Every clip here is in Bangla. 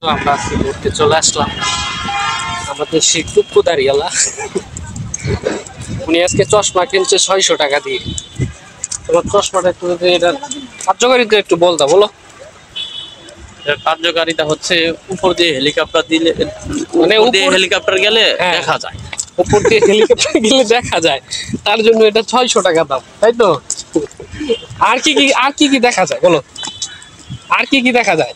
তো আমরা আজকে ঘুরতে চলে আসলাম আমাদের সেই টুকু দাঁড়িয়ালা। উনি আজকে চশমা কিনছে 600 টাকা দিয়ে। তোমার চশমাটা একটু যদি এটা কার্যকারিতা একটু বলতা বলো। কার্যকারিতা হচ্ছে উপর দিয়ে হেলিকপ্টার দিলে, মানে উপর দিয়ে হেলিকপ্টার গেলে দেখা যায়, উপর দিয়ে হেলিকপ্টার গেলে দেখা যায়, তার জন্য এটা 600 টাকা দাম, তাই তো? আর কি কি দেখা যায় বলো, আর কি দেখা যায়?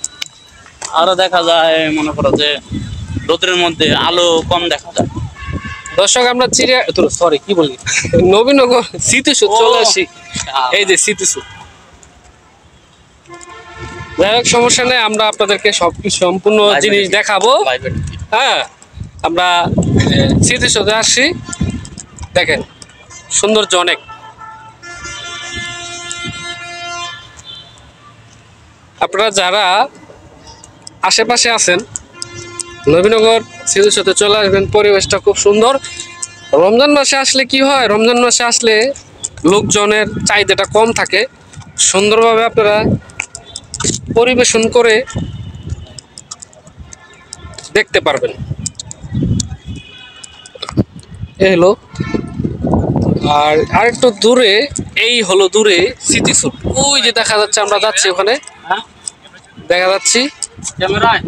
আরো দেখা যায় মনে করো যে রোদের মধ্যে আলো কম দেখা যায়। দর্শক আমরা সরি কি বলি, নবীনগর স্মৃতিসৌধ চলে আসি। এই যে স্মৃতিসৌধ, যাই হোক সমস্যা নেই, আমরা আপনাদেরকে সবকিছু সম্পূর্ণ জিনিস দেখাবো। হ্যাঁ, আমরা স্মৃতিসৌধে আসছি, দেখেন সৌন্দর্য অনেক। আপনারা যারা আশেপাশে আছেন নবীনগর স্মৃতিসৌধে চলে আসবেন, পরিবেশটা খুব সুন্দর। রমজান মাসে আসলে কি হয়, রমজান মাসে আসলে লোকজনের চাহিদাটা কম থাকে, সুন্দরভাবে আপনারা পরিবেশন করে দেখতে পারবেন। এই হলো, আর আরেকটু দূরে এই হলো দূরে স্মৃতিসৌধ, ওই যে দেখা যাচ্ছে, আমরা যাচ্ছি ওখানে, দেখা যাচ্ছি ক্যামেরায়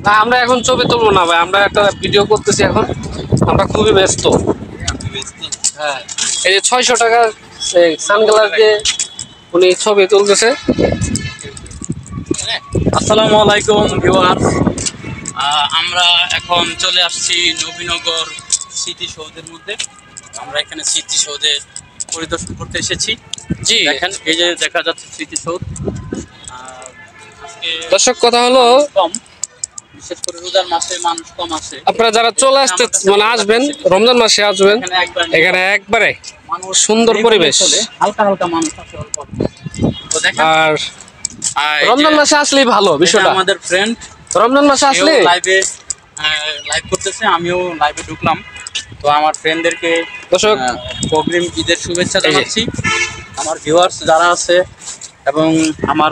না, আমরা এখন ছবি তুলবো না ভাই, আমরা একটা ভিডিও করতেছি এখন, আমরা খুবই ব্যস্ত। হ্যাঁ, এই যে 600 টাকা সানগ্লাস দিয়ে উনি ছবি তুলতেছে। আসসালামু আলাইকুম ভিউয়ার্স, আমরা এখন চলে আসছি নবীনগর স্মৃতিসৌধের মধ্যে। আমরা এখানে স্মৃতিসৌধে পরিদর্শন করতে এসেছি। জি দেখেন, এই যে দেখা যাচ্ছে স্মৃতিসৌধ। আজকে দর্শক কথা হলো, কম, বিশেষ করে রোজার মাসে মানুষ কম আসে। আপনারা যারা চলে আসতে মানে আসবেন রমজান মাসে আসবেন, এখানে একবারে সুন্দর পরিবেশ, হালকা হালকা মানুষ আছে অল্প। তো দেখেন, আর রমজান মাসে আসলেই ভালো বিষয়টা। আমাদের ফ্রেন্ড রমজান মাসে আসলে লাইভ করতেছে, আমিও লাইভে ঢুকলাম। তো আমার ফ্রেন্ডদেরকে দর্শক অগ্রিম ঈদের শুভেচ্ছা জানাচ্ছি। আমার ভিউয়ার্স যারা আছে এবং আমার